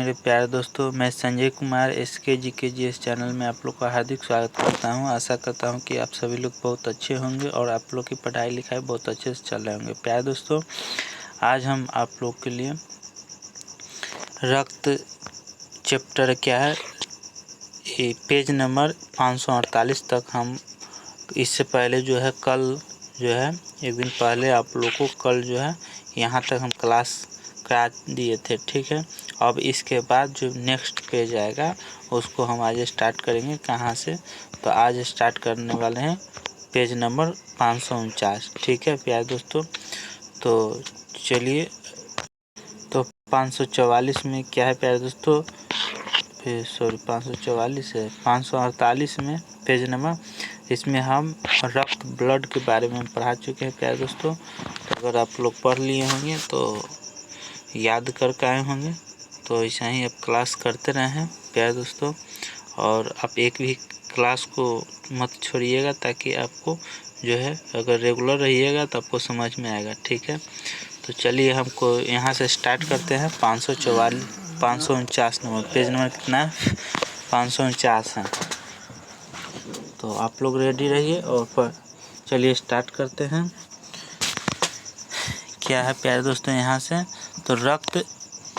मेरे प्यारे दोस्तों, मैं संजय कुमार SKGKGS चैनल में आप लोग का हार्दिक स्वागत करता हूं। आशा करता हूं कि आप सभी लोग बहुत अच्छे होंगे और आप लोग की पढ़ाई लिखाई बहुत अच्छे से चल रहे होंगे। प्यारे दोस्तों, आज हम आप लोग के लिए रक्त चैप्टर क्या है पेज नंबर 548 तक हम इससे पहले जो है कल जो है एक दिन पहले आप लोग को कल जो है यहाँ तक हम क्लास करा दिए थे, ठीक है। अब इसके बाद जो नेक्स्ट पेज आएगा उसको हम आज स्टार्ट करेंगे। कहाँ से? तो आज स्टार्ट करने वाले हैं पेज नंबर 549, ठीक है प्यारे दोस्तों। तो चलिए, तो 544 में क्या है प्यारे दोस्तों, सॉरी 544 है, 548 में पेज नंबर, इसमें हम रक्त ब्लड के बारे में पढ़ा चुके हैं प्यारे दोस्तों। तो अगर आप लोग पढ़ लिए होंगे तो याद करके आए होंगे, तो ऐसा ही आप क्लास करते रहें प्यारे दोस्तों। और आप एक भी क्लास को मत छोड़िएगा, ताकि आपको जो है अगर रेगुलर रहिएगा तो आपको समझ में आएगा, ठीक है। तो चलिए हमको यहाँ से स्टार्ट करते हैं। 549 नंबर पेज नंबर कितना है? 549 है। तो आप लोग रेडी रहिए और चलिए स्टार्ट करते हैं। क्या है प्यारे दोस्तों यहाँ से, तो रक्त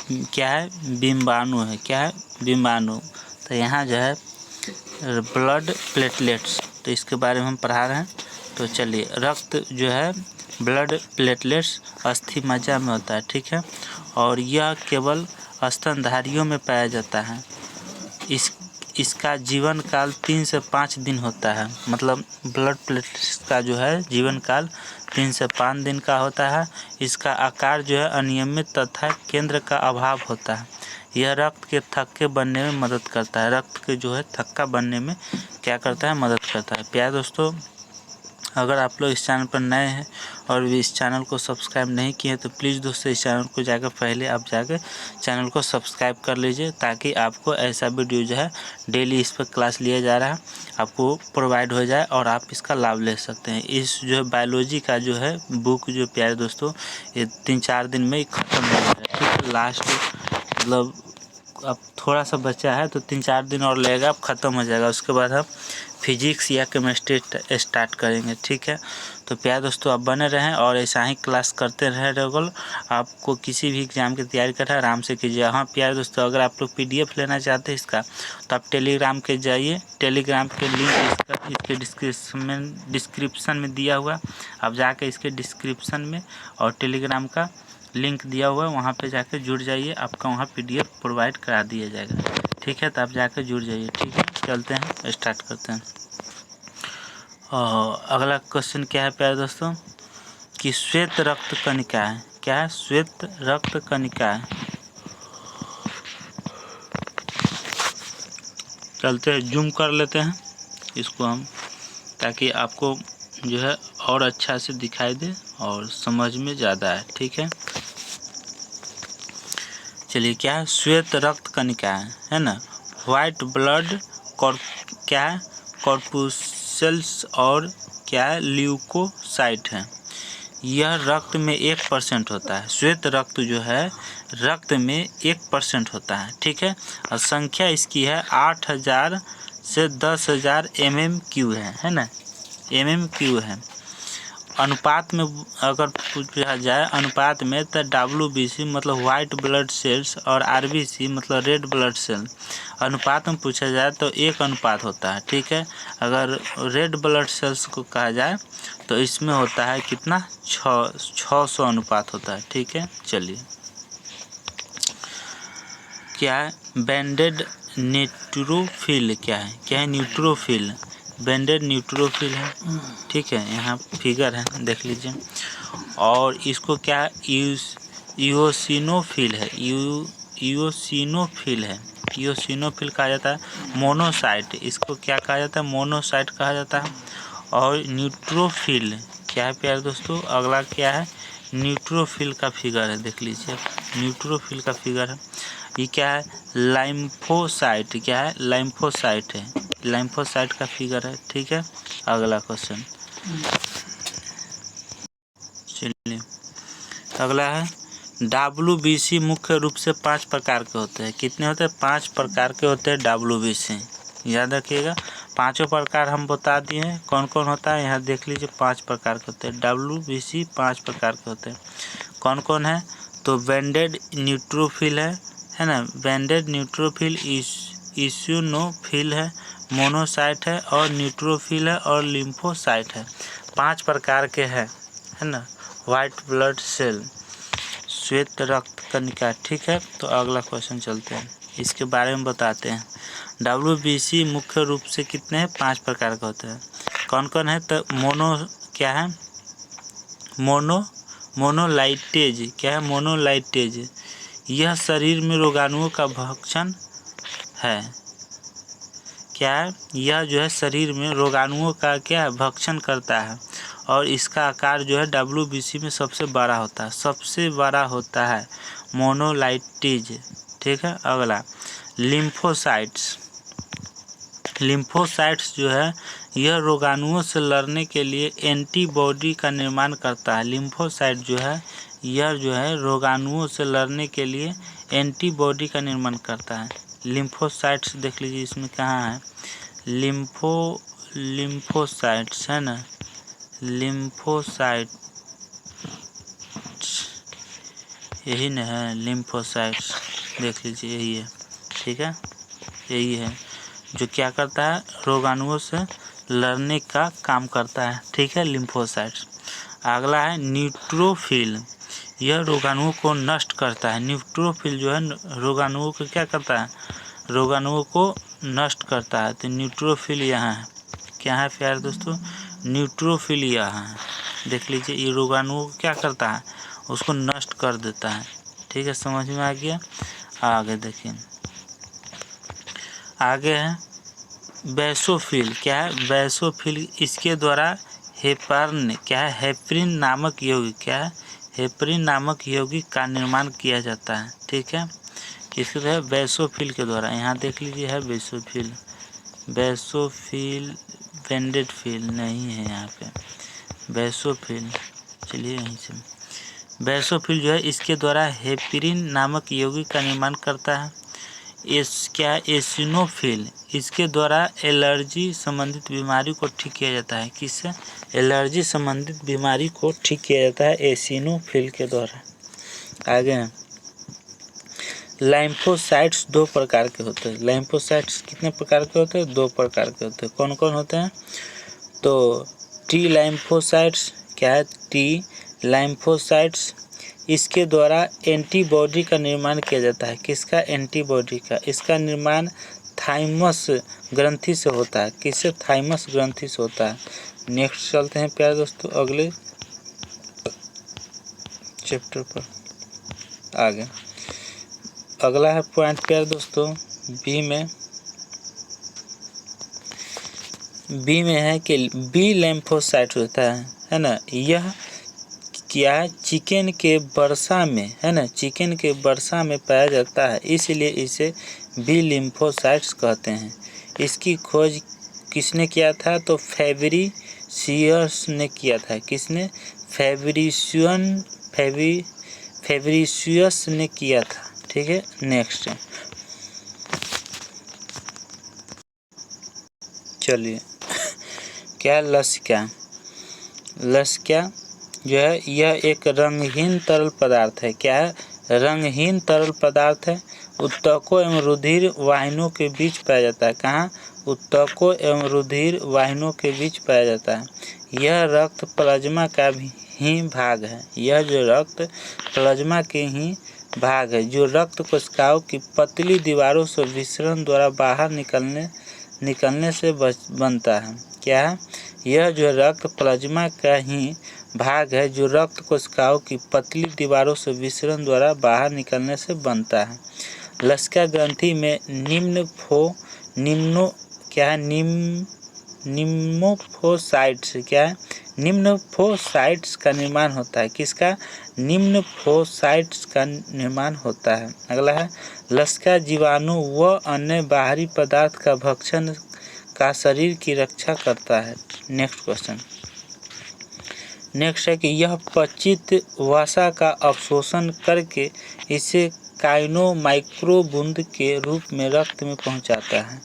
क्या है? बिम्बाणु है। क्या है? बिम्बाणु। तो यहाँ जो है ब्लड प्लेटलेट्स, तो इसके बारे में हम पढ़ा रहे हैं। तो चलिए, रक्त जो है ब्लड प्लेटलेट्स अस्थि मज्जा में होता है, ठीक है। और यह केवल स्तनधारियों में पाया जाता है। इसका जीवन काल 3 से 5 दिन होता है। मतलब ब्लड प्लेटलेट्स का जो है जीवन काल 3 से 5 दिन का होता है। इसका आकार जो है अनियमित तथा केंद्र का अभाव होता है। यह रक्त के थक्के बनने में मदद करता है। रक्त के जो है थक्का बनने में क्या करता है? मदद करता है। प्यारे दोस्तों, अगर आप लोग इस चैनल पर नए हैं और इस चैनल को सब्सक्राइब नहीं किए तो प्लीज़ दोस्तों इस चैनल को जाकर पहले आप जाकर चैनल को सब्सक्राइब कर लीजिए, ताकि आपको ऐसा वीडियो जो है डेली इस पर क्लास लिया जा रहा है आपको प्रोवाइड हो जाए और आप इसका लाभ ले सकते हैं। इस जो है बायोलॉजी का जो है बुक जो प्यारे दोस्तों ये 3-4 दिन में ख़त्म हो जाएगा, ठीक है। लास्ट मतलब अब थोड़ा सा बचा है, तो 3-4 दिन और लगेगा, अब ख़त्म हो जाएगा। उसके बाद हम फिजिक्स या केमिस्ट्री स्टार्ट करेंगे, ठीक है। तो प्यारे दोस्तों आप बने रहें और ऐसा ही क्लास करते रहें रेगुलर। आपको किसी भी एग्ज़ाम की तैयारी कर रहे हैं आराम से कीजिए। हाँ प्यारे दोस्तों, अगर आप लोग PDF लेना चाहते हैं इसका, तो आप टेलीग्राम के जाइए। टेलीग्राम के लिंक इसके डिस्क्रिप्शन में दिया हुआ, आप जाके इसके डिस्क्रिप्शन में और टेलीग्राम का लिंक दिया हुआ है, वहाँ पे जाके जुड़ जाइए। आपका वहाँ PDF प्रोवाइड करा दिया जाएगा, ठीक है। तो आप जाकर जुड़ जाइए, ठीक है। चलते हैं, स्टार्ट करते हैं। अगला क्वेश्चन क्या है प्यारे दोस्तों, कि श्वेत रक्त कणिका है। क्या है? श्वेत रक्त कणिका है। चलते हैं, जूम कर लेते हैं इसको हम, ताकि आपको जो है और अच्छा से दिखाई दे और समझ में ज़्यादा है, ठीक है। चलिए, क्या है? श्वेत रक्त कणिका है ना। वाइट ब्लड क्या है? कॉर्पुसेल्स और क्या है? ल्यूकोसाइट है। यह रक्त में 1% होता है। श्वेत रक्त जो है रक्त में 1% होता है, ठीक है। और संख्या इसकी है 8000 से 10,000 mmQ है ना, mmQ है। अनुपात में अगर पूछा जाए, अनुपात में तो WBC मतलब वाइट ब्लड सेल्स और RBC मतलब रेड ब्लड सेल अनुपात में पूछा जाए तो 1 अनुपात होता है, ठीक है। अगर रेड ब्लड सेल्स को कहा जाए तो इसमें होता है कितना? 600 अनुपात होता है, ठीक है। चलिए, क्या है? बैंडेड न्यूट्रोफिल। क्या है? क्या है? न्यूट्रोफिल। बैंडेड न्यूट्रोफिल है, ठीक है। यहाँ फिगर है, देख लीजिए। और इसको क्या है? इओसिनोफिल है। इओसिनोफिल है। इओसिनोफिल कहा जाता है। मोनोसाइट, इसको क्या कहा जाता है? मोनोसाइट कहा जाता है। और न्यूट्रोफिल क्या है प्यारे दोस्तों? अगला क्या है? न्यूट्रोफिल का फिगर है, देख लीजिए। न्यूट्रोफिल का फिगर है। ये क्या है? लाइम्फोसाइट। क्या है? लाइम्फोसाइट है। लाइम्फोसाइट का फिगर है, ठीक है। अगला क्वेश्चन, चलिए अगला है WBC मुख्य रूप से 5 प्रकार के होते हैं। कितने होते हैं? 5 प्रकार के होते हैं WBC। याद रखिएगा, 5 प्रकार हम बता दिए हैं। कौन कौन होता है यहाँ देख लीजिए। 5 प्रकार के होते हैं WBC, 5 प्रकार के होते हैं। कौन कौन है? तो बैंडेड न्यूट्रोफिल है ना, बैंडेड न्यूट्रोफिल, इसिनोफिल है, मोनोसाइट है और न्यूट्रोफिल है और लिम्फोसाइट है। 5 प्रकार के हैं, है ना। वाइट ब्लड सेल, श्वेत रक्त कणिका। ठीक है, तो अगला क्वेश्चन चलते हैं, इसके बारे में बताते हैं। WBC मुख्य रूप से कितने हैं? 5 प्रकार का होते हैं। कौन कौन है? तो क्या है? मोनोलाइटेज। क्या है? मोनोलाइटेज। यह शरीर में रोगाणुओं का भक्षण है। क्या है? यह जो है शरीर में रोगाणुओं का क्या है? भक्षण करता है और इसका आकार जो है WBC में सबसे बड़ा होता है, सबसे बड़ा होता है मोनोलाइटेज। ठीक है, अगला लिम्फोसाइट्स। लिम्फोसाइट्स जो है यह रोगाणुओं से लड़ने के लिए एंटीबॉडी का निर्माण करता है। लिम्फोसाइट जो है यह जो है रोगाणुओं से लड़ने के लिए एंटीबॉडी का निर्माण करता है। लिम्फोसाइट्स देख लीजिए, इसमें कहाँ है? लिम्फोसाइट्स है ना, लिम्फोसाइट्स यही न है, लिम्फोसाइट्स देख लीजिए, यही है। ठीक है, यही है जो क्या करता है? रोगाणुओं से लड़ने का काम करता है। ठीक है, लिम्फोसाइट्स। अगला है न्यूट्रोफिल। यह रोगाणुओं को नष्ट करता है। न्यूट्रोफिल जो है रोगाणुओं को क्या करता है? रोगाणुओं को नष्ट करता है। तो न्यूट्रोफिल यहाँ है। क्या है प्यारे दोस्तों? न्यूट्रोफिल यहाँ है। देख लीजिए, ये रोगाणुओं को क्या करता है? उसको नष्ट कर देता है। ठीक है, समझ में आ गया। आगे देखिए, आगे है बेसोफिल। क्या है? बेसोफिल। इसके द्वारा हेपारिन, क्या है? हेपरिन नामक यौगिक, क्या है? हेपरिन नामक यौगिक का निर्माण किया जाता है। ठीक है, किसके द्वारा? बेसोफिल के द्वारा। यहाँ देख लीजिए है बेसोफिल। बेसोफिल बैंडेड फिल नहीं है यहाँ पे, बेसोफिल। चलिए यहीं से, बेसोफिल जो है इसके द्वारा हेपरिन नामक यौगिक का निर्माण करता है। क्या? एसिनोफिल। इसके द्वारा एलर्जी संबंधित बीमारी को ठीक किया जाता है। किससे? एलर्जी संबंधित बीमारी को ठीक किया जाता है एसिनोफिल के द्वारा। आगे हैं लाइम्फोसाइट्स। 2 प्रकार के होते हैं। लाइम्फोसाइट्स कितने प्रकार के होते हैं? 2 प्रकार के होते हैं। कौन कौन होते हैं? तो टी लाइम्फोसाइट्स। क्या है? टी लाइम्फोसाइट्स। इसके द्वारा एंटीबॉडी का निर्माण किया जाता है। किसका? एंटीबॉडी का। इसका निर्माण थाइमस ग्रंथि से होता है। किससे? थाइमस ग्रंथि से होता है। नेक्स्ट चलते हैं प्यारे दोस्तों अगले चैप्टर पर। आगे अगला है पॉइंट प्यारे दोस्तों बी में है कि बी लैम्फोसाइट होता है ना। यह क्या है? चिकन के वर्षा में, है ना, चिकन के वर्षा में पाया जाता है, इसलिए इसे बी लिम्फोसाइट्स कहते हैं। इसकी खोज किसने किया था? तो फेब्रिशियस ने किया था। किसने? फेब्रिशियस ने किया था। ठीक है, नेक्स्ट चलिए क्या? लसिका। लसिका जो है यह एक रंगहीन तरल पदार्थ है। क्या है? रंगहीन तरल पदार्थ है। उत्तकों एवं रुधिर वाहिनियों के बीच पाया जाता है। कहाँ? उत्तकों एवं रुधिर वाहिनियों के बीच पाया जाता है। यह रक्त प्लाज्मा का ही भाग है। यह जो रक्त प्लाज्मा के ही भाग है जो रक्त कोशिकाओं की पतली दीवारों से विसरण द्वारा बाहर निकलने से बनता है। क्या है? यह जो रक्त प्लाज्मा का ही भाग है जो रक्त कोशिकाओं की पतली दीवारों से विसरण द्वारा बाहर निकलने से बनता है। लसिका ग्रंथि में निम्फोसाइट्स। क्या है? निम्फोसाइट्स का निर्माण होता है। किसका? निम्फोसाइट्स का निर्माण होता है। अगला है लसिका जीवाणु व अन्य बाहरी पदार्थ का भक्षण का शरीर की रक्षा करता है। नेक्स्ट क्वेश्चन, नेक्स्ट है कि यह पचित वसा का अवशोषण करके इसे काइनो माइक्रो बूंद के रूप में रक्त में पहुंचाता है।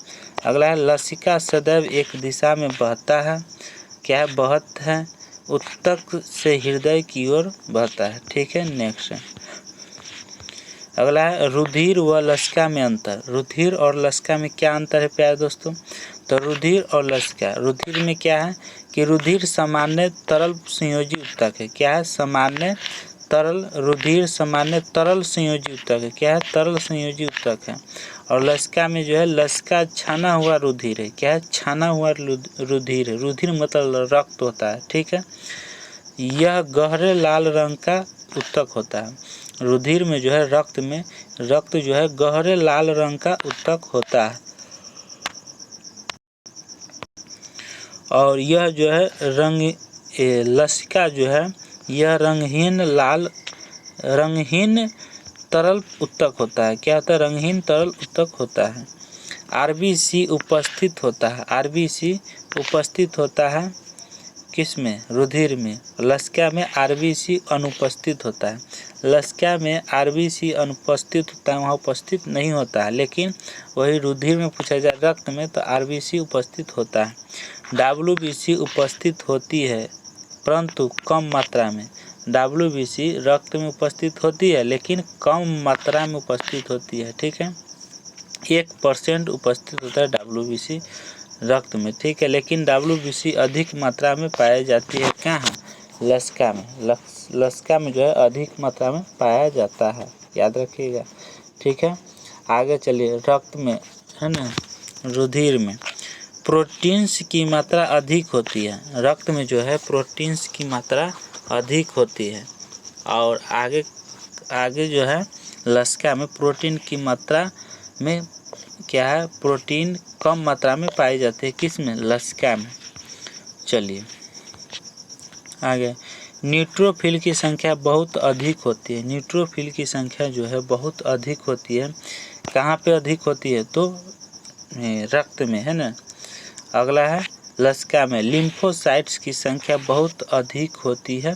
अगला है लसिका सदैव एक दिशा में बहता है। क्या है? बहत है, उत्तक से हृदय की ओर बहता है। ठीक है, नेक्स्ट है अगला है रुधिर व लसिका में अंतर। रुधिर और लसिका में क्या अंतर है प्यारे दोस्तों? तो रुधिर और लसिका, रुधिर में क्या है कि रुधिर सामान्य तरल संयोजी उत्तक है। क्या है? सामान्य तरल, रुधिर सामान्य तरल संयोजी उत्तक है। क्या है? तरल संयोजी उत्तक है। और लसिका में जो है लसिका छाना हुआ रुधिर है। क्या है? छाना हुआ रुधिर है। रुधिर मतलब रक्त होता है। ठीक है, यह गहरे लाल रंग का उत्तक होता है। रुधिर में जो है रक्त जो है गहरे लाल रंग का उत्तक होता है। और यह जो है लसिका जो है यह रंगहीन तरल उत्तक होता है। क्या होता है? रंगहीन तरल उत्तक होता है। आरबीसी उपस्थित होता है। आरबीसी उपस्थित होता है किस में? रुधिर में। लसिका में आरबीसी अनुपस्थित होता है। लसिका में आरबीसी अनुपस्थित होता है, वहाँ उपस्थित नहीं होता है। लेकिन वही रुधिर में पूछा जाए रक्त में तो आरबीसी उपस्थित होता है। डब्ल्यूबीसी उपस्थित होती है परंतु कम मात्रा में। डब्ल्यूबीसी रक्त में उपस्थित होती है लेकिन कम मात्रा में उपस्थित होती है। ठीक है, 1% उपस्थित होता है डब्ल्यूबीसी रक्त में। ठीक है, लेकिन डब्ल्यूबीसी अधिक मात्रा में पाई जाती है कहाँ? लसिका में। लसिका में जो है अधिक मात्रा में पाया जाता है, याद रखिएगा। ठीक है, आगे चलिए। रक्त में है ना, रुधिर में प्रोटीन्स की मात्रा अधिक होती है। रक्त में जो है प्रोटीन्स की मात्रा अधिक होती है। और आगे जो है लसिका में प्रोटीन की मात्रा में क्या है? प्रोटीन कम मात्रा में पाई जाती है। किस में? लसिका में। चलिए आगे, न्यूट्रोफिल की संख्या बहुत अधिक होती है। न्यूट्रोफिल की संख्या जो है बहुत अधिक होती है। कहाँ पे अधिक होती है? तो रक्त में, है ना। अगला है लसिका में लिम्फोसाइट्स की संख्या बहुत अधिक होती है।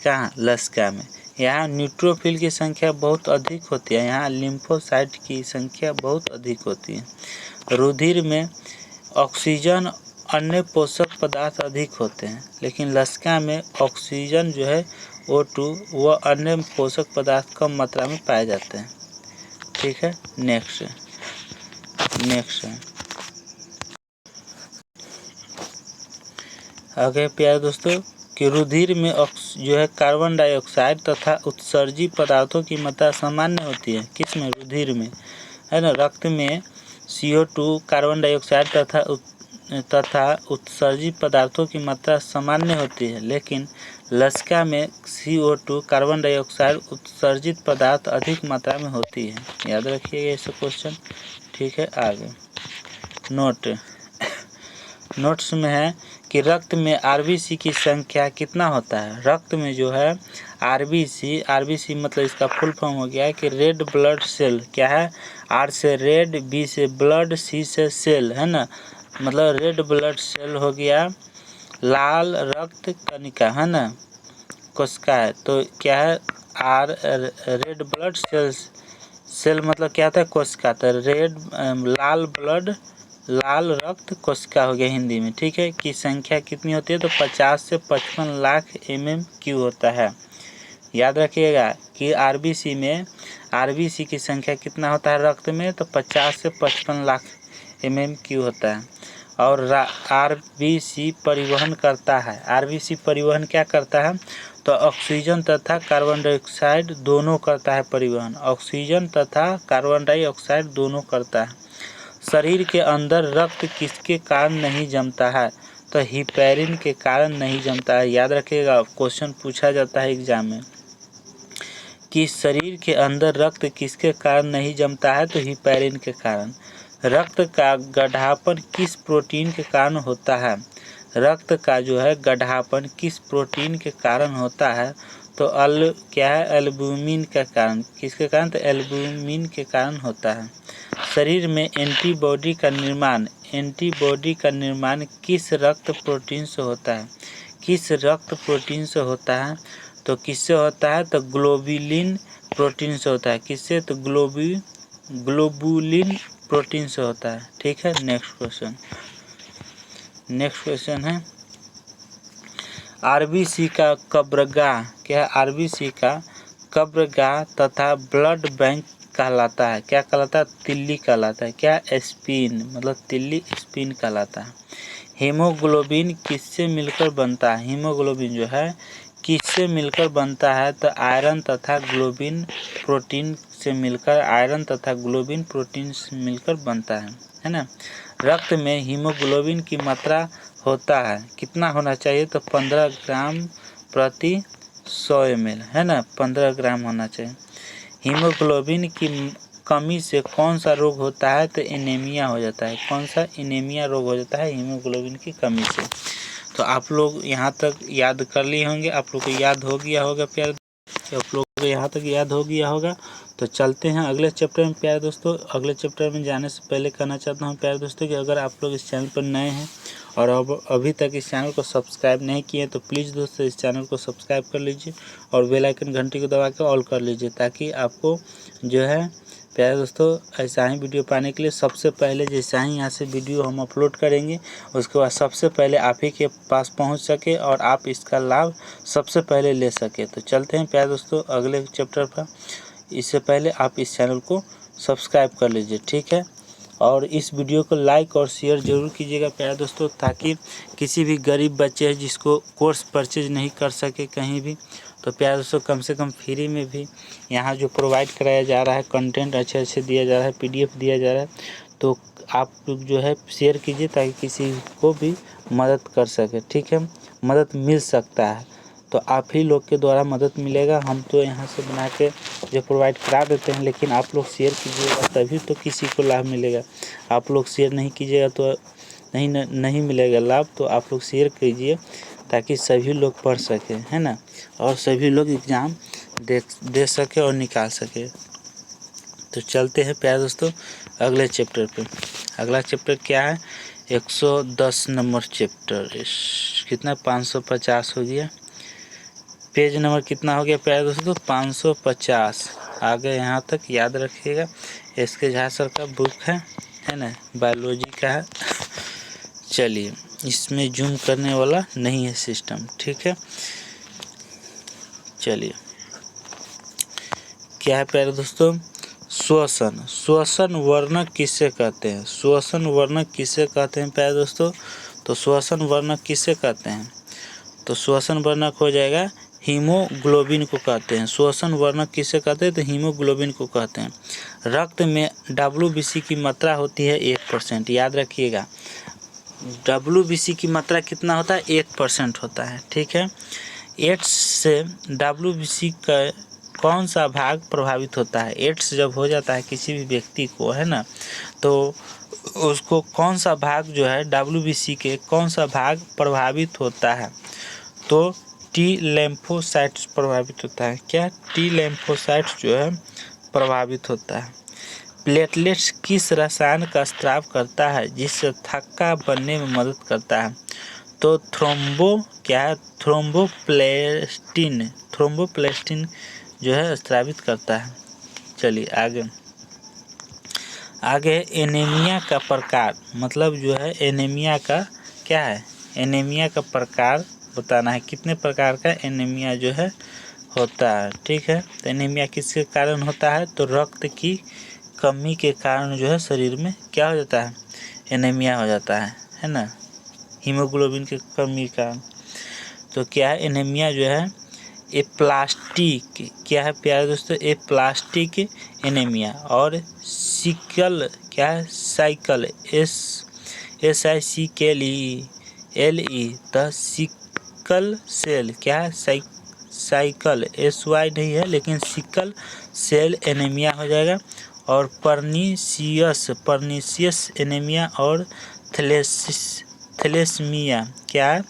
कहाँ? लसिका में। यहाँ न्यूट्रोफिल की संख्या बहुत अधिक होती है, यहाँ लिम्फोसाइट की संख्या बहुत अधिक होती है। रुधिर में ऑक्सीजन अन्य पोषक पदार्थ अधिक होते हैं, लेकिन लसिका में ऑक्सीजन जो है O2 व अन्य पोषक पदार्थ कम मात्रा में पाए जाते हैं। ठीक है, नेक्स्ट है आगे प्यारे दोस्तों कि रुधिर में जो है कार्बन डाइऑक्साइड तथा उत्सर्जित पदार्थों की मात्रा सामान्य होती है। किस में? रुधिर में, है ना। रक्त में CO2 कार्बन डाइऑक्साइड तथा उत्सर्जित पदार्थों की मात्रा सामान्य होती है, लेकिन लसिका में CO2 कार्बन डाइऑक्साइड उत्सर्जित पदार्थ अधिक मात्रा में होती है। याद रखिएगा ऐसे क्वेश्चन। ठीक है, आगे नोट्स में है कि रक्त में आरबीसी की संख्या कितना होता है। रक्त में जो है आरबीसी मतलब इसका फुल फॉर्म हो गया है कि रेड ब्लड सेल। क्या है? आर से रेड, बी से ब्लड, सी से सेल, है ना। मतलब रेड ब्लड सेल हो गया लाल रक्त कणिका, है ना, कोशिका है। तो क्या है? रेड ब्लड सेल मतलब क्या होता है? कोशिका। तो लाल रक्त कोशिका हो गया हिंदी में। ठीक है, की संख्या कितनी होती है? तो 50 से 55 लाख mmQ होता है। याद रखिएगा कि आरबीसी की संख्या कितना होता है रक्त में? तो 50 से 55 लाख mmQ होता है। और आरबीसी परिवहन करता है। आरबीसी परिवहन क्या करता है? तो ऑक्सीजन तथा कार्बन डाइऑक्साइड दोनों करता है परिवहन। ऑक्सीजन तथा कार्बन डाइऑक्साइड दोनों करता है। शरीर के अंदर रक्त किसके कारण नहीं जमता है? तो हिपैरिन के कारण नहीं जमता है। याद रखिएगा, क्वेश्चन पूछा जाता है एग्जाम में कि शरीर के अंदर रक्त किसके कारण नहीं जमता है? तो हिपैरिन के कारण। रक्त का गढ़ापन किस प्रोटीन के कारण होता है? रक्त का जो है गढ़ापन किस प्रोटीन के कारण होता है? तो क्या है? एल्ब्यूमिन के कारण। किसके कारण? तो एल्ब्यूमिन के कारण होता है। शरीर में एंटीबॉडी का निर्माण किस रक्त प्रोटीन से होता है? किस रक्त प्रोटीन से होता है? तो किससे होता है? तो ग्लोबुलिन प्रोटीन से होता है। किससे? तो ग्लोबुलिन प्रोटीन से होता है। ठीक है, नेक्स्ट क्वेश्चन है आरबीसी का कब्रगाह। क्या है? आरबीसी का कब्रगाह तथा ब्लड बैंक कहलाता है। क्या कहलाता है? तिल्ली कहलाता है। क्या? स्पिन, मतलब तिल्ली स्पिन कहलाता है। हीमोग्लोबिन किससे मिलकर बनता है? हीमोग्लोबिन जो है किससे मिलकर बनता है? तो आयरन तथा ग्लोबिन प्रोटीन से मिलकर, आयरन तथा ग्लोबिन प्रोटीन से मिलकर बनता है ना। रक्त में हीमोग्लोबिन की मात्रा होता है, कितना होना चाहिए? तो 15 ग्राम प्रति 100 ml, है ना, 15 ग्राम होना चाहिए। हीमोग्लोबिन की कमी से कौन सा रोग होता है? तो एनीमिया हो जाता है। कौन सा? एनीमिया रोग हो जाता है हीमोग्लोबिन की कमी से। तो आप लोग यहाँ तक याद कर लिए होंगे, आप लोग को याद हो गया होगा प्यारे, आप लोग को यहाँ तक याद हो गया होगा। तो चलते हैं अगले चैप्टर में प्यारे दोस्तों। अगले चैप्टर में जाने से पहले कहना चाहता हूँ प्यारे दोस्तों कि अगर आप लोग इस चैनल पर नए हैं और अब अभी तक इस चैनल को सब्सक्राइब नहीं किए तो प्लीज़ दोस्तों इस चैनल को सब्सक्राइब कर लीजिए और बेल आइकन घंटी को दबा के ऑल कर लीजिए, ताकि आपको जो है प्यारे दोस्तों ऐसा ही वीडियो पाने के लिए सबसे पहले, जैसा ही यहाँ से वीडियो हम अपलोड करेंगे उसके बाद सबसे पहले आप ही के पास पहुँच सके और आप इसका लाभ सबसे पहले ले सके। तो चलते हैं प्यारे दोस्तों अगले चैप्टर पर। इससे पहले आप इस चैनल को सब्सक्राइब कर लीजिए, ठीक है। और इस वीडियो को लाइक और शेयर ज़रूर कीजिएगा प्यारे दोस्तों, ताकि किसी भी गरीब बच्चे हैं जिसको कोर्स परचेज नहीं कर सके कहीं भी, तो प्यारे दोस्तों कम से कम फ्री में भी यहाँ जो प्रोवाइड कराया जा रहा है, कंटेंट अच्छे अच्छे दिया जा रहा है, PDF दिया जा रहा है, तो आप लोग जो है शेयर कीजिए ताकि किसी को भी मदद कर सके, ठीक है। मदद मिल सकता है तो आप ही लोग के द्वारा मदद मिलेगा। हम तो यहाँ से बना के जो प्रोवाइड करा देते हैं, लेकिन आप लोग शेयर कीजिएगा तभी तो किसी को लाभ मिलेगा। आप लोग शेयर नहीं कीजिएगा तो नहीं मिलेगा लाभ। तो आप लोग शेयर कीजिए ताकि सभी लोग पढ़ सकें, है ना, और सभी लोग एग्ज़ाम दे सके और निकाल सके। तो चलते हैं प्यारे दोस्तों अगले चैप्टर पे। अगला चैप्टर क्या है? 110 नंबर चैप्टर। कितना? 550 हो गया। पेज नंबर कितना हो गया प्यारे दोस्तों? 550। आगे यहाँ तक याद रखिएगा। SK झा सर का बुक है ना, बायोलॉजी का है। चलिए, इसमें जूम करने वाला नहीं है सिस्टम, ठीक है। चलिए, क्या है प्यारे दोस्तों? श्वसन वर्णक किसे कहते हैं? श्वसन वर्णक किसे कहते हैं प्यारे दोस्तों? तो श्वसन वर्णक किसे कहते हैं? तो श्वसन वर्णक हो जाएगा हीमोग्लोबिन को कहते हैं। श्वसन वर्णक किसे कहते हैं? तो हीमोग्लोबिन को कहते हैं। रक्त में WBC की मात्रा होती है 1%, याद रखिएगा। WBC की मात्रा कितना होता है? 1% होता है, ठीक है। एड्स से WBC का कौन सा भाग प्रभावित होता है? एड्स जब हो जाता है किसी भी व्यक्ति को, है ना, तो उसको कौन सा भाग जो है WBC के कौन सा भाग प्रभावित होता है? तो T लिम्फोसाइट्स प्रभावित होता है। क्या? T लिम्फोसाइट्स जो है प्रभावित होता है। प्लेटलेट्स किस रसायन का स्राव करता है जिससे थक्का बनने में मदद करता है? तो क्या है? थ्रोम्बोप्लास्टिन जो है स्रावित करता है। चलिए आगे एनीमिया का प्रकार, मतलब जो है एनीमिया का क्या है? एनीमिया का प्रकार बताना है। कितने प्रकार का एनीमिया जो है होता है, ठीक है। तो एनीमिया किसके कारण होता है? तो रक्त की कमी के कारण जो है शरीर में क्या हो जाता है? एनीमिया हो जाता है ना, हीमोग्लोबिन की कमी का। तो क्या है? एनीमिया जो है एप्लास्टिक, क्या है प्यारे दोस्तों? Aplastic anaemia. और सिकल, क्या है? साइकल, SICKLE, तो सिकल सेल, क्या है? साइकल SY नहीं है लेकिन सिकल सेल एनीमिया हो जाएगा। और पर्नीशियस एनीमिया और थैलेसीमिया, क्या है?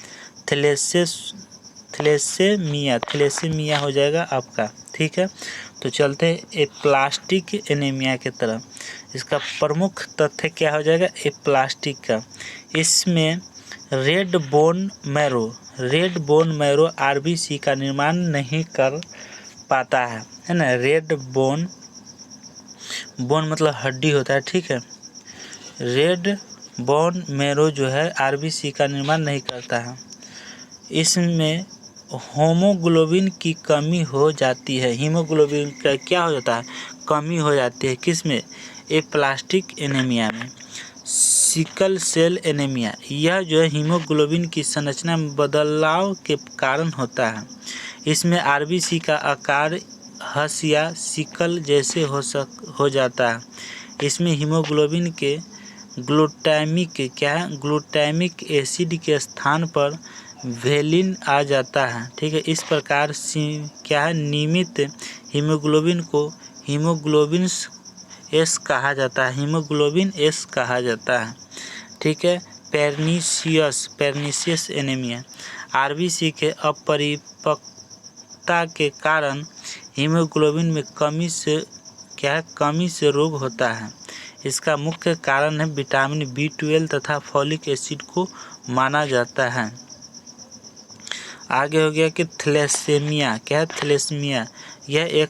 थैलेसीमिया हो जाएगा आपका, ठीक है। तो चलते हैं एप्लास्टिक एनीमिया की तरफ। इसका प्रमुख तथ्य क्या हो जाएगा एप्लास्टिक का? इसमें red bone red bone marrow RBC का निर्माण नहीं कर पाता है ना। रेड बोन मतलब हड्डी होता है, ठीक है। रेड बोन मैरो जो है आरबीसी का निर्माण नहीं करता है। इसमें होमोग्लोबिन की कमी हो जाती है। हीमोग्लोबिन का क्या हो जाता है, कमी हो जाती है। किस में, एप्लास्टिक एनीमिया में, सिकल सेल एनीमिया। यह जो है हीमोग्लोबिन की संरचना में बदलाव के कारण होता है। इसमें आरबीसी का आकार हंसिया सिकल जैसे हो जाता है। इसमें हीमोग्लोबिन के ग्लूटामिक एसिड के स्थान पर वेलिन आ जाता है, ठीक है। इस प्रकार नियमित हीमोग्लोबिन को हीमोग्लोबिन एस कहा जाता है, ठीक है। पेर्निशियस एनीमिया। आरबीसी के अपरिपक्वता के कारण हीमोग्लोबिन में कमी से रोग होता है। इसका मुख्य कारण है विटामिन B12 तथा फॉलिक एसिड को माना जाता है। आगे हो गया कि थैलेसीमिया। क्या है थैलेसीमिया, यह एक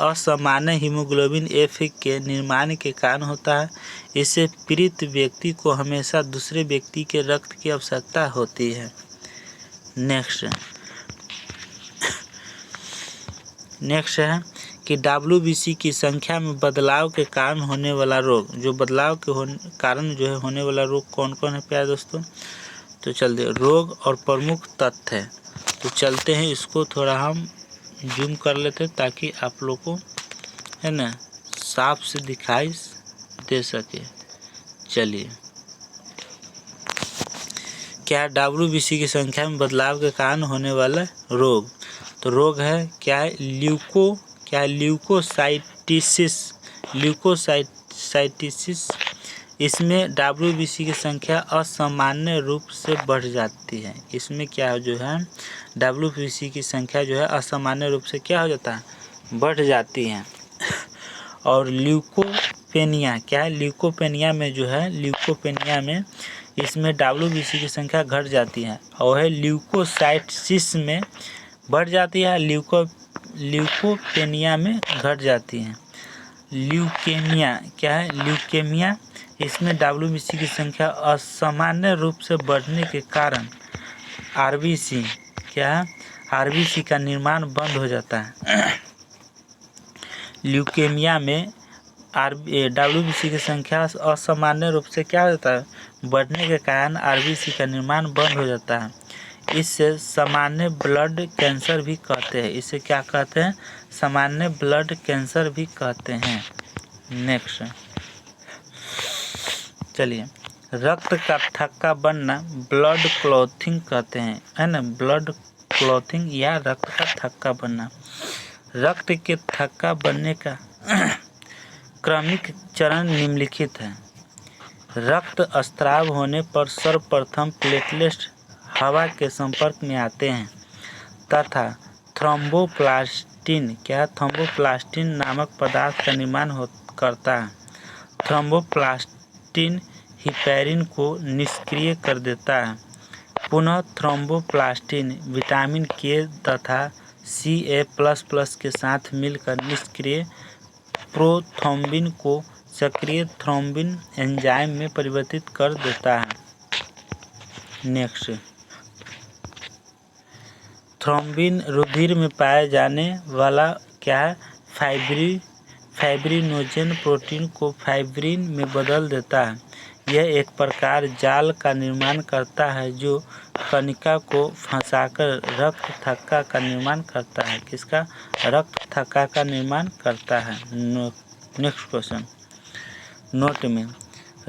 असामान्य हीमोग्लोबिन F के निर्माण के कारण होता है। इससे पीड़ित व्यक्ति को हमेशा दूसरे व्यक्ति के रक्त की आवश्यकता होती है। नेक्स्ट है कि WBC की संख्या में बदलाव के कारण होने वाला रोग। जो बदलाव के कारण जो है होने वाला रोग कौन कौन है प्यारे दोस्तों, तो चलते रोग और प्रमुख तथ्य है। तो चलते हैं, इसको थोड़ा हम जूम कर लेते हैं ताकि आप लोग को है ना साफ से दिखाई दे सके। चलिए, क्या WBC की संख्या में बदलाव के कारण होने वाला रोग, तो रोग है क्या है ल्यूकोसाइटिस। इसमें WBC की संख्या असामान्य रूप से बढ़ जाती है। इसमें क्या जो है WBC की संख्या जो है असामान्य रूप से क्या हो जाता है, बढ़ जाती है। और ल्यूकोपेनिया, क्या है ल्यूकोपेनिया में इसमें WBC की संख्या घट जाती है और है ल्यूकोसाइटिस में बढ़ जाती है, ल्यूकोपेनिया में घट जाती है। ल्यूकेमिया, क्या है ल्यूकेमिया, इसमें WBC की संख्या असामान्य रूप से बढ़ने के कारण आरबीसी का निर्माण बंद हो जाता है। ल्यूकेमिया में WBC की संख्या असामान्य रूप से क्या हो जाता है, बढ़ने के कारण आरबीसी का निर्माण बंद हो जाता है। इससे सामान्य ब्लड कैंसर भी कहते हैं। इसे क्या कहते हैं, सामान्य ब्लड कैंसर भी कहते हैं। नेक्स्ट चलिए, रक्त का थक्का बनना ब्लड क्लॉथिंग कहते हैं, है ना। ब्लड क्लॉथिंग या रक्त का थक्का बनना। रक्त के थक्का बनने का क्रमिक चरण निम्नलिखित है। रक्त स्त्राव होने पर सर्वप्रथम प्लेटलेट्स हवा के संपर्क में आते हैं तथा थ्रोम्बोप्लास्टिन नामक पदार्थ का निर्माण करता है। थ्रोम्बोप्लास्टिन हिपैरिन को निष्क्रिय कर देता है। पुनः थ्रोम्बोप्लास्टिन विटामिन K तथा Ca++ के साथ मिलकर निष्क्रिय प्रोथ्रोम्बिन को सक्रिय थ्रोम्बिन एंजाइम में परिवर्तित कर देता है। नेक्स्ट, थ्रोम्बिन रुधिर में पाया जाने वाला क्या है, फाइब्रिनोजेन प्रोटीन को फाइब्रिन में बदल देता है। यह एक प्रकार जाल का निर्माण करता है जो कणिका को फंसाकर रक्त थक्का का निर्माण करता है। किसका, रक्त थक्का का निर्माण करता है। नेक्स्ट क्वेश्चन, नोट में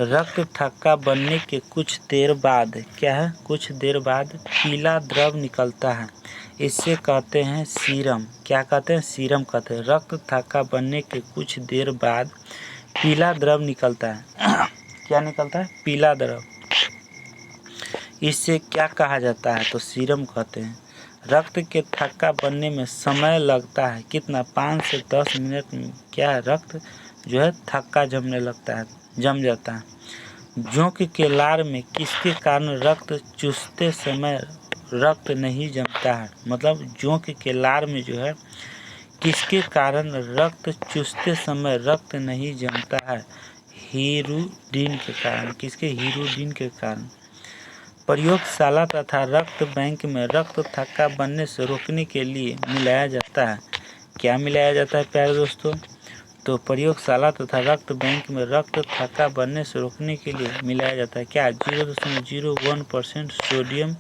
रक्त थक्का बनने के कुछ देर बाद क्या है, कुछ देर बाद पीला द्रव निकलता है। इसे कहते हैं सीरम। क्या कहते हैं, सीरम कहते हैं। रक्त थक्का बनने के कुछ देर बाद पीला द्रव निकलता है। क्या निकलता है, पीला द्रव। इससे क्या कहा जाता है, तो सीरम कहते हैं। रक्त के थक्का बनने में समय लगता है कितना, 5 से 10 मिनट में क्या है, रक्त जो है थक्का जम जाता है। जोंक के लार में किसके कारण रक्त चूसते समय रक्त नहीं जमता है, मतलब जोंक के लार में जो है किसके कारण रक्त चूसते समय रक्त नहीं जमता है? हीरोडिन के कारण। किसके? हीरोडिन के कारण। प्रयोगशाला तथा रक्त बैंक में रक्त थक्का बनने से रोकने के लिए मिलाया जाता है। क्या मिलाया जाता है प्यारे दोस्तों? तो प्रयोगशाला तथा रक्त बैंक में रक्त थक्का बनने से रोकने के लिए मिलाया जाता है क्या? 0.01% सोडियम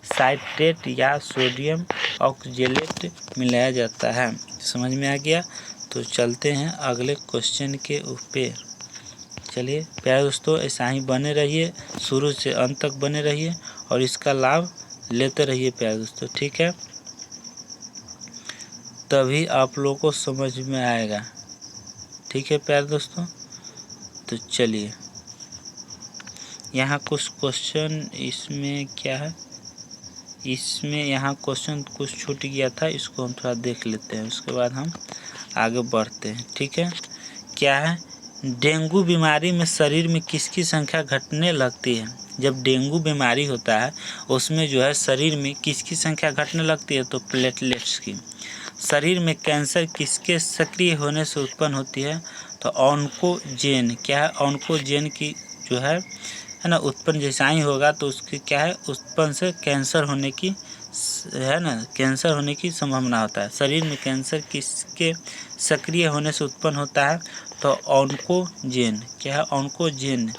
साइट्रेट या सोडियम ऑक्जेलेट मिलाया जाता है। समझ में आ गया? तो चलते हैं अगले क्वेश्चन के ऊपर। चलिए प्यारे दोस्तों, ऐसा ही बने रहिए, शुरू से अंत तक बने रहिए और इसका लाभ लेते रहिए प्यारे दोस्तों, ठीक है? तभी आप लोगों को समझ में आएगा, ठीक है प्यारे दोस्तों? तो चलिए, यहाँ कुछ क्वेश्चन, इसमें क्या है, इसमें यहाँ क्वेश्चन कुछ छूट गया था, इसको हम थोड़ा देख लेते हैं, उसके बाद हम आगे बढ़ते हैं, ठीक है? क्या है? डेंगू बीमारी में शरीर में किसकी संख्या घटने लगती है? जब डेंगू बीमारी होता है उसमें जो है शरीर में किसकी संख्या घटने लगती है? तो प्लेटलेट्स की। शरीर में कैंसर किसके सक्रिय होने से उत्पन्न होती है? तो ऑन्कोजेन। क्या है? ऑन्कोजेन की जो है ना उत्पन्न जैसा ही होगा तो उसकी क्या है, उत्पन्न से कैंसर होने की है ना, कैंसर होने की संभावना होता है। शरीर में कैंसर किसके सक्रिय होने से उत्पन्न होता है? तो ऑन्कोजेन। क्या है? ऑन्कोजेन,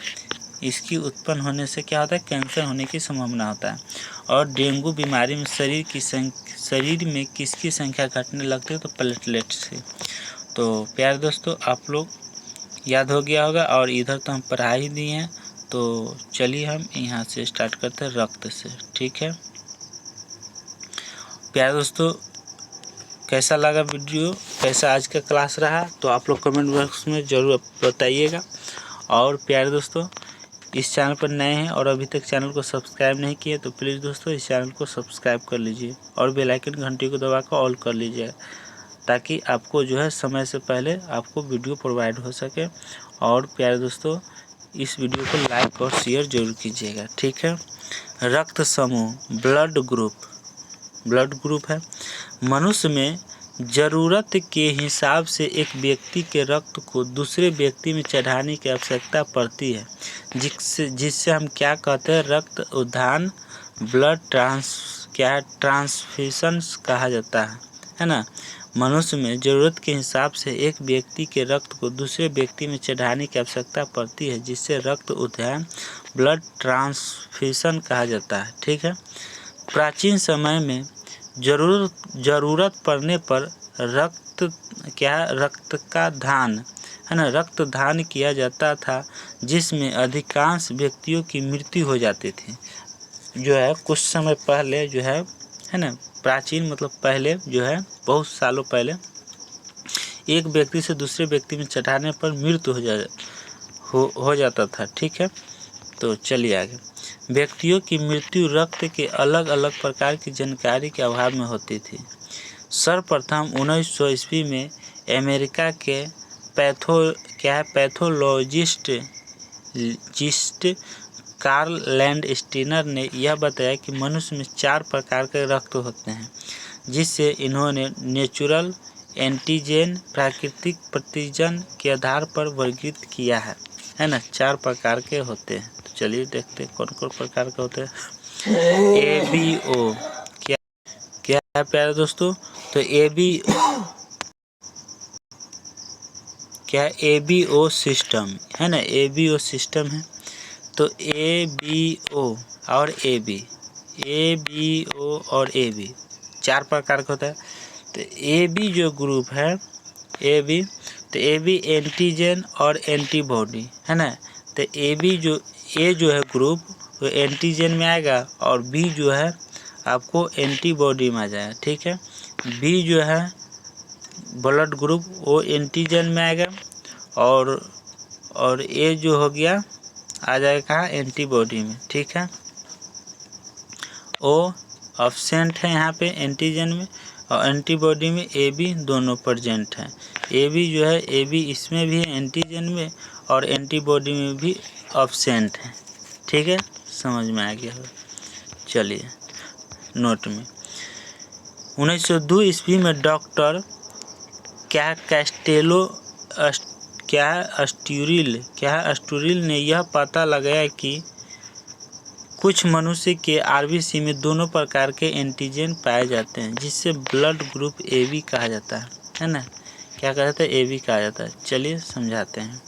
इसकी उत्पन्न होने से क्या होता है, कैंसर होने की संभावना होता है। और डेंगू बीमारी में शरीर में किसकी संख्या घटने लगती है? तो प्लेटलेट्स की। तो प्यारे दोस्तों, आप लोग याद हो गया होगा, और इधर तो हम पढ़ा ही दिए हैं। तो चलिए हम यहाँ से स्टार्ट करते हैं रक्त से, ठीक है प्यारे दोस्तों? कैसा लगा वीडियो, कैसा आज का क्लास रहा, तो आप लोग कमेंट बॉक्स में ज़रूर बताइएगा। और प्यारे दोस्तों, इस चैनल पर नए हैं और अभी तक चैनल को सब्सक्राइब नहीं किए तो प्लीज़ दोस्तों इस चैनल को सब्सक्राइब कर लीजिए और बेल आइकन घंटी को दबाकर ऑल कर लीजिए, ताकि आपको जो है समय से पहले आपको वीडियो प्रोवाइड हो सके। और प्यारे दोस्तों, इस वीडियो को लाइक और शेयर जरूर कीजिएगा, ठीक है? रक्त समूह, ब्लड ग्रुप है। मनुष्य में ज़रूरत के हिसाब से एक व्यक्ति के रक्त को दूसरे व्यक्ति में चढ़ाने की आवश्यकता पड़ती है, जिससे हम क्या कहते हैं, रक्त उद्धान, ब्लड ट्रांसफ्यूजन कहा जाता है ना? मनुष्य में ज़रूरत के हिसाब से एक व्यक्ति के रक्त को दूसरे व्यक्ति में चढ़ाने की आवश्यकता पड़ती है, जिससे रक्त उद्धान, ब्लड ट्रांसफ्यूजन कहा जाता है, ठीक है? प्राचीन समय में ज़रूरत पड़ने पर रक्त का दान है ना, रक्तदान किया जाता था, जिसमें अधिकांश व्यक्तियों की मृत्यु हो जाती थी। जो है कुछ समय पहले जो है ना, प्राचीन मतलब पहले जो है बहुत सालों पहले एक व्यक्ति से दूसरे व्यक्ति में चढ़ाने पर मृत्यु हो जाता था, ठीक है? तो चलिए आगे। व्यक्तियों की मृत्यु रक्त के अलग अलग प्रकार की जानकारी के अभाव में होती थी। सर्वप्रथम 1900 ईस्वी में अमेरिका के पैथोलॉजिस्ट कार्ल लैंडस्टीनर ने यह बताया कि मनुष्य में 4 प्रकार के रक्त होते हैं, जिससे इन्होंने नेचुरल एंटीजन, प्राकृतिक प्रतिजन के आधार पर वर्गीकृत किया है ना? 4 प्रकार के होते हैं। तो चलिए देखते हैं कौन कौन प्रकार के होते हैं। ABO क्या है प्यारे दोस्तों? तो ABO सिस्टम है ना, ABO सिस्टम है। तो ABO और ABO और AB 4 प्रकार का होता है। तो AB जो ग्रुप है, तो AB एंटीजन और एंटीबॉडी है ना। तो AB जो है ग्रुप वो एंटीजन में आएगा, और B जो है आपको एंटीबॉडी में आ जाएगा, ठीक है? B जो है ब्लड ग्रुप वो एंटीजन में आएगा, और A जो हो गया आ जाएगा एंटीबॉडी में, ठीक है? O एब्सेंट है यहाँ पे एंटीजन में, और एंटीबॉडी में AB दोनों प्रेजेंट हैं। AB जो है AB इसमें भी है एंटीजन में, और एंटीबॉडी में भी एब्सेंट है, ठीक है? समझ में आ गया हो? चलिए नोट में। 1902 ईस्वी में डॉक्टर अस्टूरिल ने यह पता लगाया कि कुछ मनुष्य के आरबीसी में दोनों प्रकार के एंटीजन पाए जाते हैं, जिससे ब्लड ग्रुप AB कहा जाता है ना। क्या कहा जाता है? AB कहा जाता है। चलिए समझाते हैं।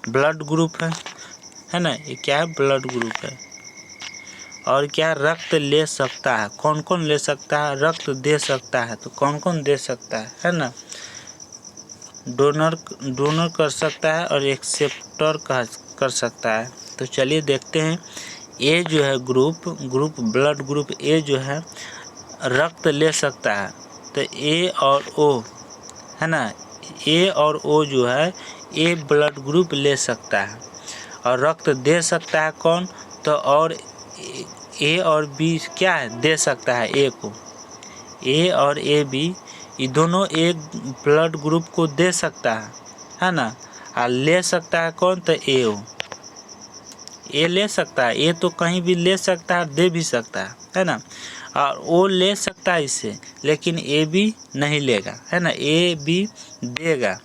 ब्लड ग्रुप है ना, ये क्या है? ब्लड ग्रुप है। और क्या रक्त ले सकता है? कौन कौन ले सकता है? रक्त दे सकता है तो कौन कौन दे सकता है ना? डोनर कर सकता है और एक्सेप्टर कर सकता है। तो चलिए देखते हैं। ए जो है ग्रुप ब्लड ग्रुप ए जो है रक्त ले सकता है, तो ए और ओ है ना, ए और ओ जो है ए ब्लड ग्रुप ले सकता है। और रक्त दे सकता है कौन? तो और ए और बी क्या है? दे सकता है ए को। ए और ए बी ये दोनों एक ब्लड ग्रुप को दे सकता है ना। और ले सकता है कौन? तो ए ओ। ए ले सकता है, ए तो कहीं भी ले सकता है, दे भी सकता है ना। और ओ ले सकता है इसे, लेकिन ए बी नहीं लेगा, है ना। ए बी देगा,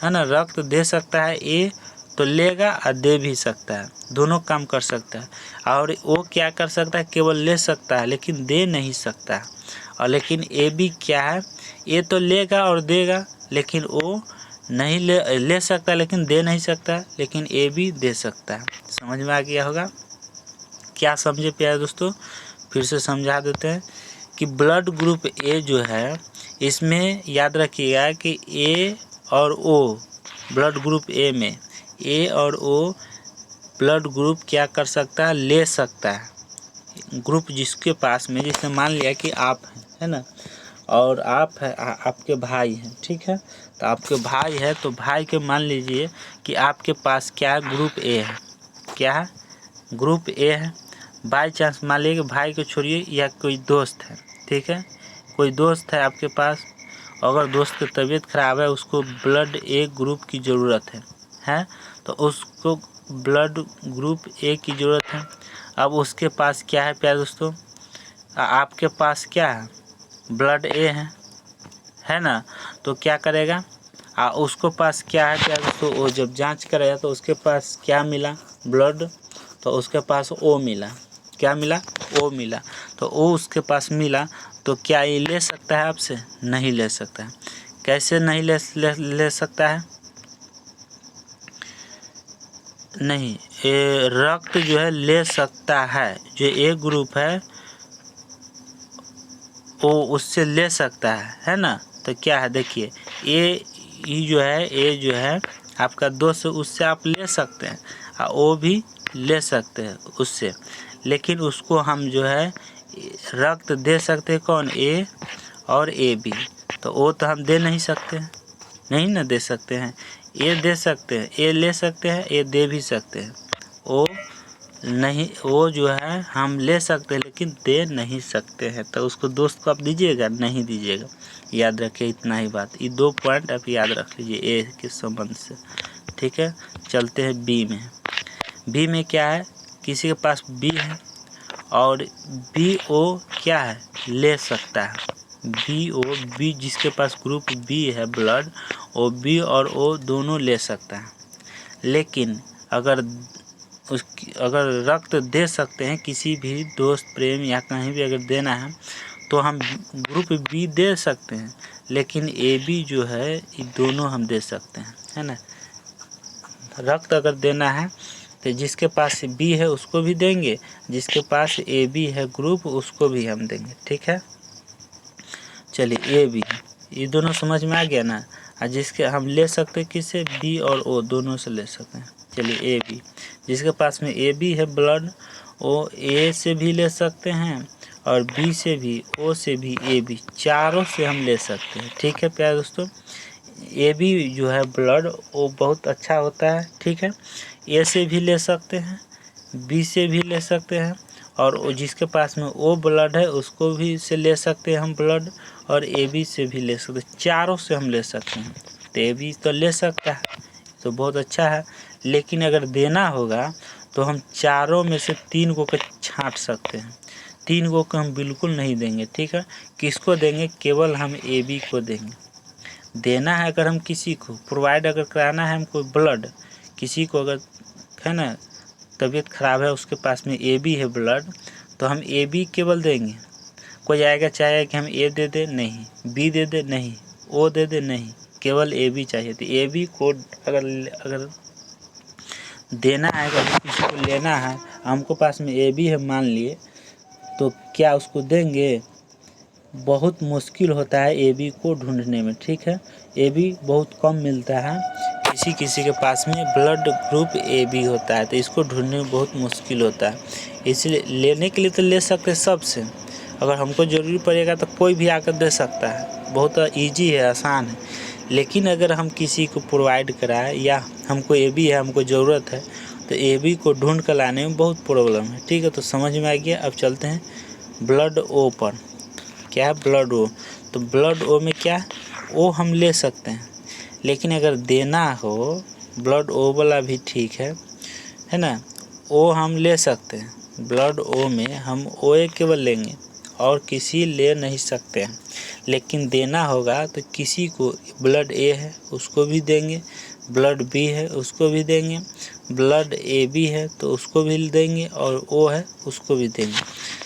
है ना। रक्त दे सकता है ए, तो लेगा और दे भी सकता है, दोनों काम कर सकता है। और वो क्या कर सकता है? केवल ले सकता है लेकिन दे नहीं सकता। और लेकिन ए बी क्या है? ए तो लेगा और देगा, लेकिन वो नहीं ले सकता लेकिन दे नहीं सकता, लेकिन ए बी दे सकता है। समझ में आ गया होगा? क्या समझे प्यारे दोस्तों? फिर से समझा देते हैं कि ब्लड ग्रुप ए जो है, इसमें याद रखिएगा कि ए और ओ ब्लड ग्रुप ए में ए और ओ ब्लड ग्रुप क्या कर सकता है? ले सकता है। ग्रुप जिसके पास में, जैसे मान लिया कि आप हैं, है ना, और आप है आपके भाई हैं, ठीक है। तो आपके भाई है, तो भाई के मान लीजिए कि आपके पास क्या है? ग्रुप ए है। क्या है? ग्रुप ए है। बाई चांस मान लीजिए कि भाई को छोड़िए, या कोई दोस्त है, ठीक है, कोई दोस्त है आपके पास, अगर दोस्त की तबीयत खराब है, उसको ब्लड ए ग्रुप की ज़रूरत है, तो उसको ब्लड ग्रुप ए की ज़रूरत है। अब उसके पास क्या है प्यारे दोस्तों? आपके पास क्या है? ब्लड ए है ना। तो क्या करेगा? उसको पास क्या है प्यारे दोस्तों? वो जब जांच करेगा तो उसके पास क्या मिला? ब्लड। तो उसके पास ओ मिला। क्या मिला? ओ मिला। तो ओ उसके पास मिला, तो क्या ये ले सकता है आपसे? नहीं ले सकता है। कैसे नहीं ले सकता है? नहीं, ये रक्त जो है ले सकता है, जो ए ग्रुप है वो उससे ले सकता है ना। तो क्या है? देखिए, ए जो है आपका दोस्त, उससे आप ले सकते हैं, और वो भी ले सकते हैं उससे, लेकिन उसको हम जो है रक्त दे सकते हैं कौन? ए और ए बी। तो वो तो हम दे नहीं सकते हैं, नहीं ना दे सकते हैं। ए दे सकते हैं, ए ले सकते हैं, ए दे भी सकते हैं। वो नहीं, वो जो है हम ले सकते हैं लेकिन दे नहीं सकते हैं। तो उसको दोस्त को आप दीजिएगा? नहीं दीजिएगा। याद रखिए इतना ही बात। ये 2 पॉइंट आप याद रख लीजिए ए के संबंध से, ठीक है। चलते हैं बी में। बी में क्या है? किसी के पास बी है और बी ओ क्या है? ले सकता है। बी जिसके पास ग्रुप बी है ब्लड, वो बी और ओ दोनों ले सकता है। लेकिन अगर रक्त दे सकते हैं, किसी भी दोस्त, प्रेम या कहीं भी अगर देना है, तो हम ग्रुप बी दे सकते हैं, लेकिन ए बी जो है ये दोनों हम दे सकते हैं, है ना। रक्त अगर देना है तो जिसके पास बी है उसको भी देंगे, जिसके पास ए बी है ग्रुप उसको भी हम देंगे, ठीक है। चलिए ए बी ये दोनों समझ में आ गया ना। और जिसके हम ले सकते हैं किससे? बी और ओ दोनों से ले सकते हैं। चलिए ए बी, जिसके पास में ए बी है ब्लड, वो ए से भी ले सकते हैं और बी से भी, ओ से भी, ए बी, चारों से हम ले सकते हैं, ठीक है प्यारे दोस्तों। ए बी जो है ब्लड वो बहुत अच्छा होता है, ठीक है। ए से भी ले सकते हैं, बी से भी ले सकते हैं, और जिसके पास में ओ ब्लड है उसको भी से ले सकते हैं हम ब्लड, और ए बी से भी ले सकते हैं, चारों से हम ले सकते हैं। तो ए बी तो ले सकता है, तो बहुत अच्छा है। लेकिन अगर देना होगा तो हम चारों में से 3 को छांट सकते हैं। 3 को हम बिल्कुल नहीं देंगे, ठीक है। किसको देंगे? केवल हम AB को देंगे। देना है अगर हम किसी को, प्रोवाइड अगर कराना है हमको ब्लड, किसी को अगर है ना तबीयत ख़राब है, उसके पास में AB है ब्लड, तो हम AB केवल देंगे। कोई आएगा चाहेगा कि हम A दे दे, नहीं, B दे दे, नहीं, O दे दे, नहीं, केवल AB चाहिए। तो AB को अगर देना है, अगर किसी को लेना है, हमको पास में AB है मान लिए, तो क्या उसको देंगे? बहुत मुश्किल होता है AB को ढूंढने में, ठीक है। AB बहुत कम मिलता है, किसी किसी के पास में ब्लड ग्रुप AB होता है, तो इसको ढूंढने में बहुत मुश्किल होता है। इसलिए लेने के लिए तो ले सकते हैं सबसे, अगर हमको ज़रूरी पड़ेगा तो कोई भी आकर दे सकता है, बहुत ईजी है, आसान है। लेकिन अगर हम किसी को प्रोवाइड कराएं या हमको AB है, हमको ज़रूरत है, तो AB को ढूंढ कर लाने में बहुत प्रॉब्लम है, ठीक है। तो समझ में आ गया। अब चलते हैं ब्लड O पर। क्या है? Blood O। तो ब्लड O में क्या है? O हम ले सकते हैं, लेकिन अगर देना हो ब्लड O वाला भी ठीक है ना। O हम ले सकते हैं, ब्लड O में हम OA केवल लेंगे और किसी ले नहीं सकते हैं। लेकिन देना होगा तो किसी को ब्लड A है उसको भी देंगे, ब्लड B है उसको भी देंगे, ब्लड AB है तो उसको भी देंगे, और O है उसको भी देंगे।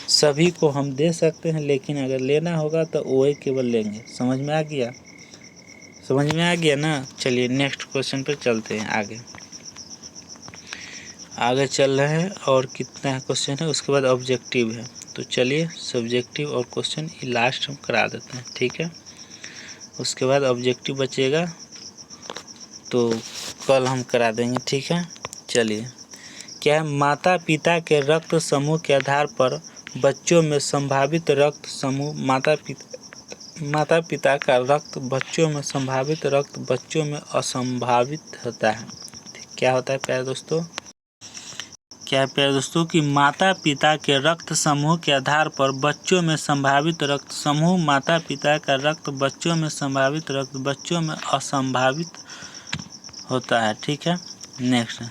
सभी को हम दे सकते हैं, लेकिन अगर लेना होगा तो OA केवल लेंगे। समझ में आ गया? समझ में आ गया ना। चलिए नेक्स्ट क्वेश्चन पे चलते हैं, आगे चल रहे हैं। और कितना क्वेश्चन है, उसके बाद ऑब्जेक्टिव है। तो चलिए सब्जेक्टिव और क्वेश्चन लास्ट हम करा देते हैं, ठीक है। उसके बाद ऑब्जेक्टिव बचेगा तो कल हम करा देंगे, ठीक है। चलिए, क्या है? माता पिता के रक्त समूह के आधार पर बच्चों में संभावित रक्त समूह, माता पिता का रक्त बच्चों में संभावित रक्त बच्चों में असंभावित होता है। क्या होता है प्यारे दोस्तों? क्या है प्यारे दोस्तों कि माता पिता के रक्त समूह के आधार पर बच्चों में संभावित रक्त समूह, माता पिता का रक्त बच्चों में संभावित रक्त बच्चों में असंभावित होता है, ठीक है। नेक्स्ट,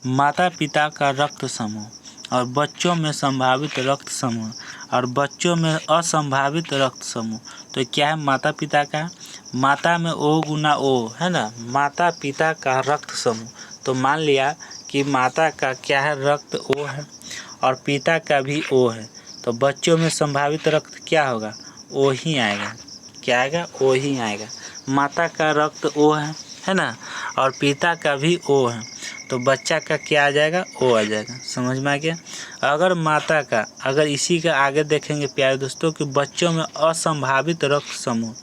माता पिता का रक्त समूह और बच्चों में संभावित रक्त समूह और बच्चों में असंभावित रक्त समूह। तो क्या है? माता पिता का, माता में O गुना O है ना, माता पिता का रक्त समूह। तो मान लिया कि माता का क्या है? रक्त O है और पिता का भी O है, तो बच्चों में संभावित रक्त क्या होगा? O ही आएगा। क्या आएगा? O ही आएगा। माता का रक्त O है ना, और पिता का भी O है, तो बच्चा का क्या आ जाएगा? O आ जाएगा। समझ में आ गया। अगर माता का, अगर इसी के आगे देखेंगे प्यारे दोस्तों कि बच्चों में असंभावित रक्त समूह,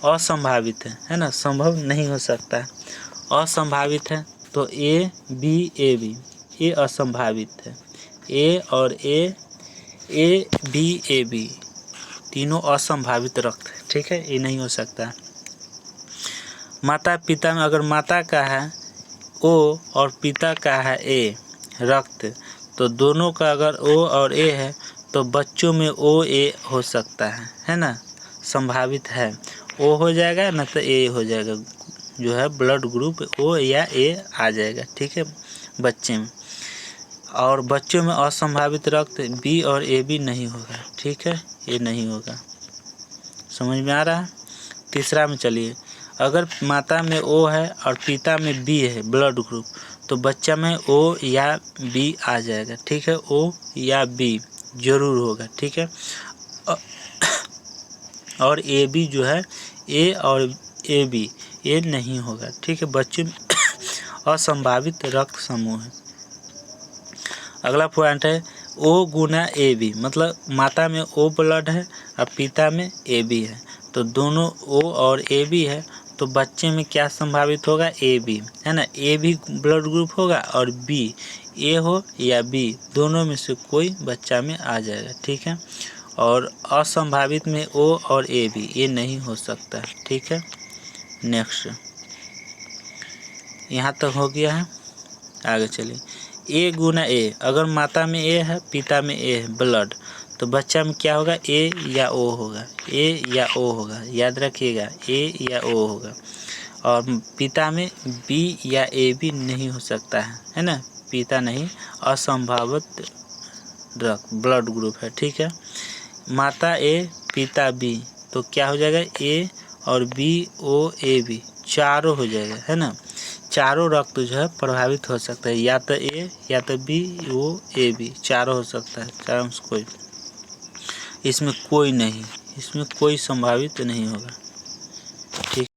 असंभावित है ना, संभव नहीं हो सकता है, असंभावित है, तो A B A B, ये असंभावित है। A और A B A B तीनों असंभावित रक्त है, ठीक है, ये नहीं हो सकता। माता पिता में अगर माता का है O और पिता का है A रक्त, तो दोनों का अगर O और A है तो बच्चों में OA हो सकता है ना, संभावित है। O हो जाएगा ना तो A हो जाएगा, जो है ब्लड ग्रुप O या A आ जाएगा, ठीक है, बच्चे में। और बच्चों में असंभावित रक्त B और AB नहीं होगा, ठीक है, ये नहीं होगा। समझ में आ रहा है। तीसरा में चलिए, अगर माता में O है और पिता में B है ब्लड ग्रुप, तो बच्चा में O या B आ जाएगा, ठीक है, O या B जरूर होगा, ठीक है। और AB जो है A और AB ये नहीं होगा, ठीक है, बच्चे में असंभावित रक्त समूह है। अगला पॉइंट है O गुना AB, मतलब माता में O ब्लड है और पिता में AB है, तो दोनों O और AB है, तो बच्चे में क्या संभावित होगा? AB है ना, A भी ब्लड ग्रुप होगा और B, A हो या B दोनों में से कोई बच्चा में आ जाएगा, ठीक है। और असंभावित में O और AB ये नहीं हो सकता, ठीक है। नेक्स्ट, यहाँ तक हो गया है। आगे चलिए, A गुना A, अगर माता में A है पिता में A है ब्लड, तो बच्चा में क्या होगा? A या O होगा, A या O होगा, याद रखिएगा, A या O होगा। और पिता में B या AB नहीं हो सकता है ना, पिता नहीं, असंभावित रक्त ब्लड ग्रुप है, ठीक है। माता ए पिता बी, तो क्या हो जाएगा, ए और बी ओ ए बी चारों हो जाएगा, है ना। चारों रक्त जो है प्रभावित हो सकता है, या तो ए या तो बी ओ ए बी चारों हो सकता है, चारों में से कोई। इसमें कोई नहीं, इसमें कोई संभावित नहीं होगा।